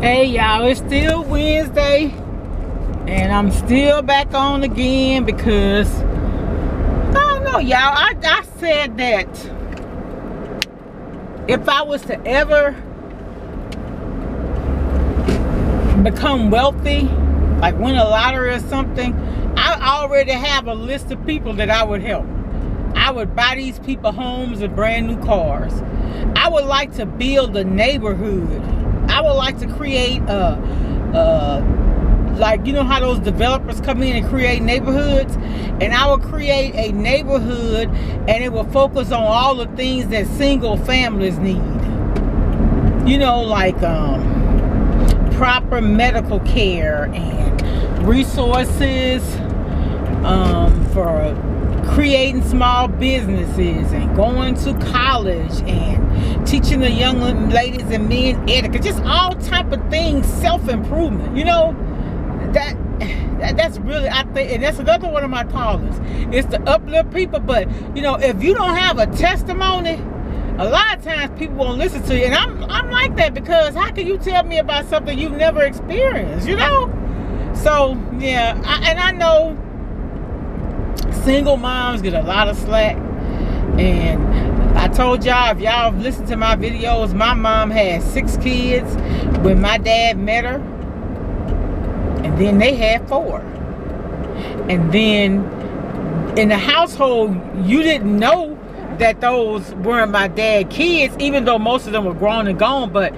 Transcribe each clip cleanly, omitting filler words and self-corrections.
Hey y'all, it's still Wednesday and I'm still back on again because I don't know, y'all. I said that if I was to ever become wealthy, like win a lottery or something, I already have a list of people that I would help. I would buy these people homes and brand new cars. I would like to build a neighborhood. I would like to create like, you know how those developers come in and create neighborhoods, and I would create a neighborhood and it will focus on all the things that single families need. You know, like proper medical care and resources for creating small businesses and going to college and teaching the young ladies and men etiquette, just all type of things, self-improvement. You know, that's really, I think, and that's another one of my callings, is to uplift people. But you know, if you don't have a testimony, a lot of times people won't listen to you. And I'm like that, because how can you tell me about something you've never experienced, you know? So yeah, I know single moms get a lot of slack, and I told y'all, if y'all have listened to my videos, my mom had 6 kids when my dad met her, and then they had 4. And then in the household, you didn't know that those weren't my dad's kids, even though most of them were grown and gone. But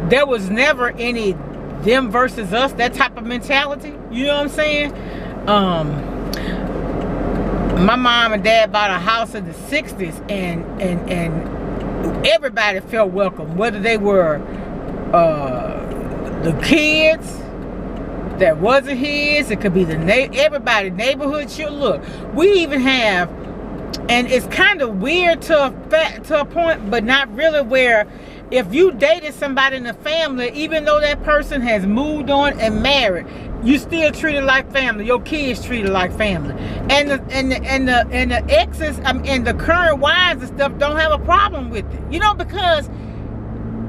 there was never any them versus us, that type of mentality. You know what I'm saying? My mom and dad bought a house in the 60s, and everybody felt welcome, whether they were the kids that wasn't his. It could be everybody, neighborhood shit. Look, we even have, and it's kind of weird to a point, but not really, where if you dated somebody in the family, even though that person has moved on and married, you still treated like family. Your kids treated like family, and the exes, and the current wives and stuff don't have a problem with it. You know, because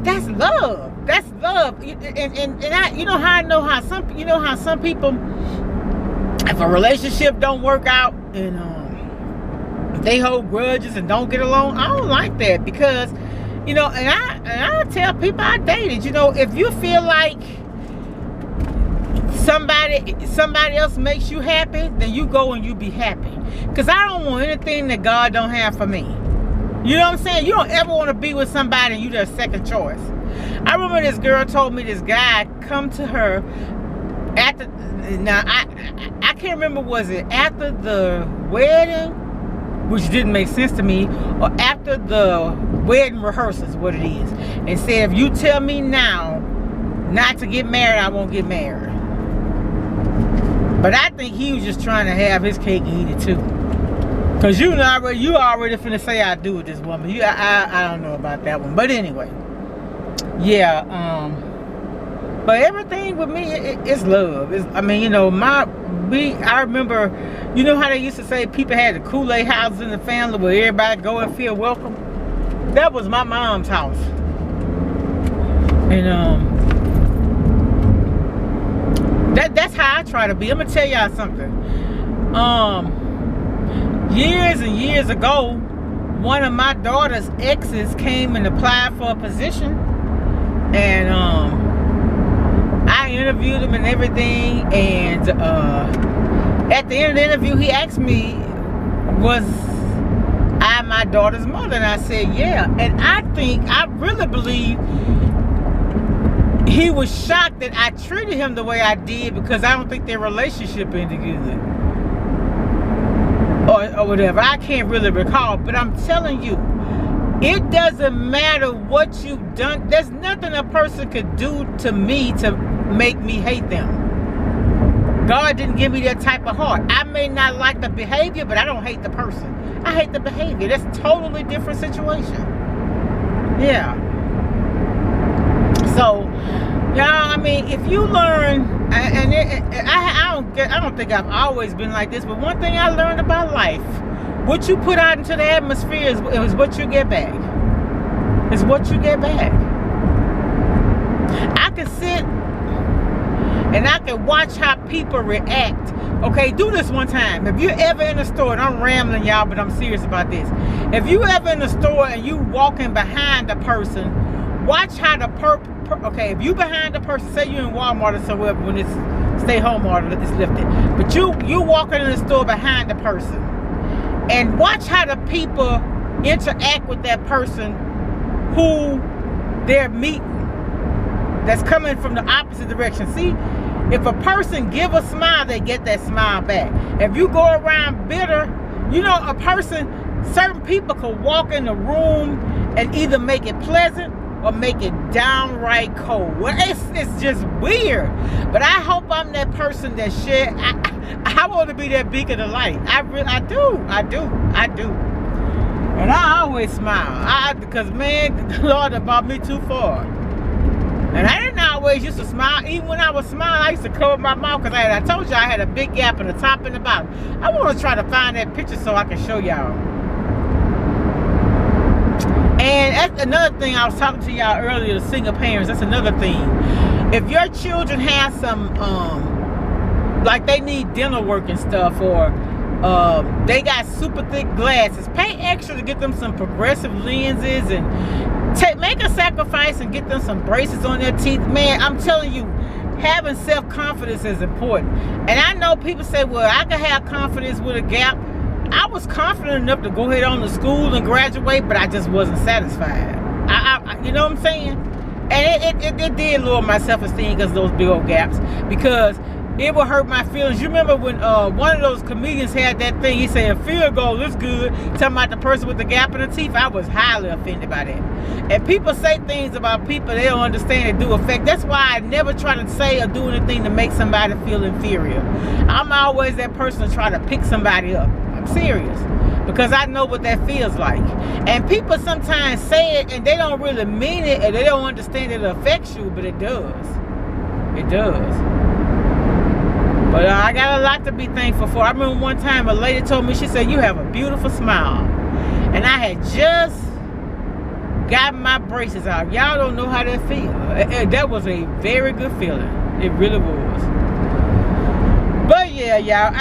that's love. That's love. And I, you know how I know how some, you know how some people, if a relationship don't work out and they hold grudges and don't get along, I don't like that, because, you know, and I tell people I dated, you know, if you feel like somebody else makes you happy, then you go and you be happy. Because I don't want anything that God don't have for me. You know what I'm saying? You don't ever want to be with somebody and you their second choice. I remember this girl told me this guy come to her after, now I can't remember, was it after the wedding, which didn't make sense to me, or after the wedding rehearsals, what it is, and said, if you tell me now not to get married, I won't get married. But I think he was just trying to have his cake and eat it too. Cause you already finna say I do with this woman. I don't know about that one, but anyway, yeah. But everything with me, it's love. I mean, you know, I remember, you know how they used to say people had the Kool-Aid houses in the family where everybody go and feel welcome? That was my mom's house. And that's how I try to be. I'm gonna tell y'all something. Years and years ago, one of my daughter's exes came and applied for a position, and I interviewed him and everything, and at the end of the interview he asked me, was I my daughter's mother? And I said yeah. And I really believe he was shocked that I treated him the way I did, because I don't think their relationship ended good or whatever. I can't really recall, but I'm telling you, it doesn't matter what you've done. There's nothing a person could do to me to make me hate them. God didn't give me that type of heart. I may not like the behavior, but I don't hate the person. I hate the behavior. That's a totally different situation. Yeah. So, y'all, I mean, if you learn, and I don't think I've always been like this, but one thing I learned about life, what you put out into the atmosphere is what you get back. It's what you get back. I and I can watch how people react. Okay, do this one time. If you're ever in a store, and I'm rambling y'all, but I'm serious about this. If you ever in a store and you walking behind a person, watch how the okay, if you behind the person, say you're in Walmart or somewhere when it's stay home order is lifted, but you walking in the store behind the person, and watch how the people interact with that person who they're meeting, that's coming from the opposite direction. See, if a person give a smile, they get that smile back. If you go around bitter, you know, a person, certain people can walk in the room and either make it pleasant or make it downright cold. Well, it's just weird. But I hope I'm that person that share. I want to be that beacon of light. I do. And I always smile. Because man, the Lord had brought me too far. And I didn't always used to smile. Even when I was smiling, I used to cover my mouth because I told you I had a big gap in the top and the bottom. I want to try to find that picture so I can show y'all. And that's another thing I was talking to y'all earlier, the single parents. That's another thing. If your children have some, like they need dental work and stuff, or they got super thick glasses, pay extra to get them some progressive lenses, and make a sacrifice and get them some braces on their teeth. Man, I'm telling you, having self-confidence is important. And I know people say, well, I can have confidence with a gap. I was confident enough to go ahead on to school and graduate, but I just wasn't satisfied. You know what I'm saying? And it did lower my self-esteem because of those big old gaps, because it would hurt my feelings. You remember when one of those comedians had that thing, he said, a field goal is good, talking about the person with the gap in the teeth. I was highly offended by that. And people say things about people they don't understand it do affect. That's why I never try to say or do anything to make somebody feel inferior. I'm always that person to try to pick somebody up. I'm serious, because I know what that feels like. And people sometimes say it and they don't really mean it, and they don't understand it affects you, but it does. It does. But I got a lot to be thankful for. I remember one time a lady told me, she said, you have a beautiful smile. And I had just got my braces out. Y'all don't know how that feels. That was a very good feeling. It really was. But yeah, y'all,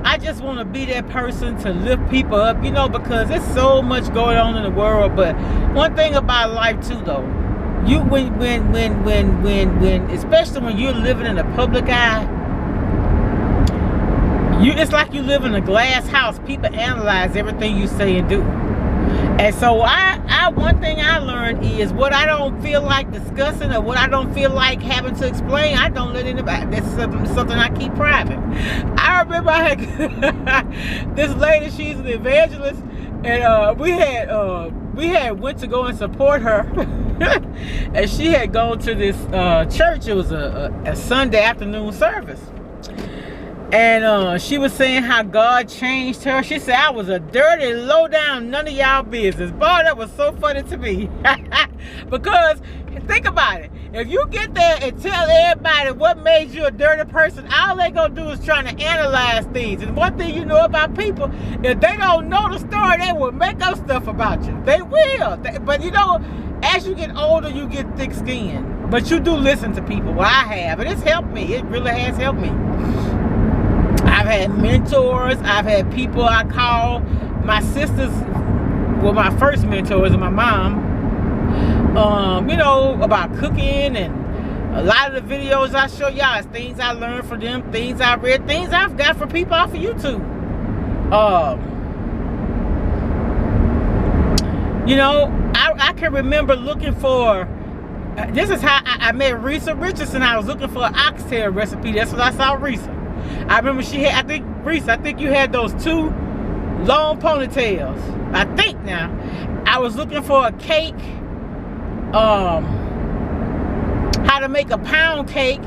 I just want to be that person to lift people up, you know, because there's so much going on in the world. But one thing about life too, though, you especially when you're living in the public eye, it's like you live in a glass house. People analyze everything you say and do. And so one thing I learned is what I don't feel like discussing, or what I don't feel like having to explain, I don't let anybody. That's something I keep private. I remember I had this lady, she's an evangelist, and we had went to go and support her. And she had gone to this church. It was a Sunday afternoon service. And she was saying how God changed her. She said, I was a dirty, low down, none of y'all business. Boy, that was so funny to me. Because, think about it. If you get there and tell everybody what made you a dirty person, all they gonna do is trying to analyze things. And one thing you know about people, if they don't know the story, they will make up stuff about you. They will. But you know, as you get older, you get thick skin. But you do listen to people. Well, I have. And it's helped me. It really has helped me. I've had mentors. I've had people I call my sisters. Well, my first mentors and my mom. You know, about cooking, and a lot of the videos I show y'all is things I learned from them, things I read, things I've got from people off of YouTube. You know, I can remember looking for, this is how I met Resa Richardson. I was looking for an oxtail recipe. That's what I saw Resa. I remember she had, Resa, I think you had those 2 long ponytails. I think now. I was looking for a cake, how to make a pound cake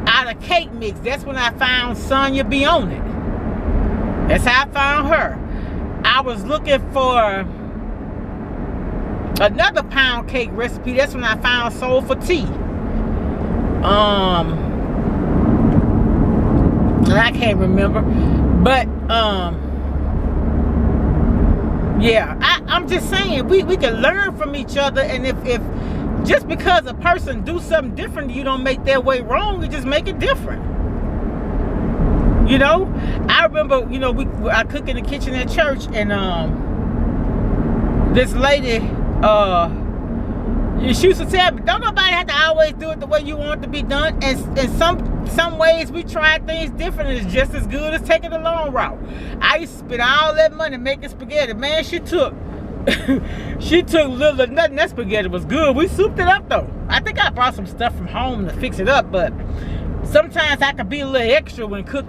out of cake mix. That's when I found Sonyabeonit. That's how I found her. I was looking for another pound cake recipe. That's when I found Soulfult-pound. I can't remember, but yeah, I'm just saying we can learn from each other. And if just because a person do something different, you don't make their way wrong. You just make it different. You know, I remember, you know, I cook in the kitchen at church, and this lady, she used to tell me, don't nobody have to always do it the way you want it to be done. And some ways we try things different, and it's just as good as taking the long route. I used to spend all that money making spaghetti. Man, she took little or nothing. That spaghetti was good. We souped it up though. I think I brought some stuff from home to fix it up, but sometimes I could be a little extra when cooking.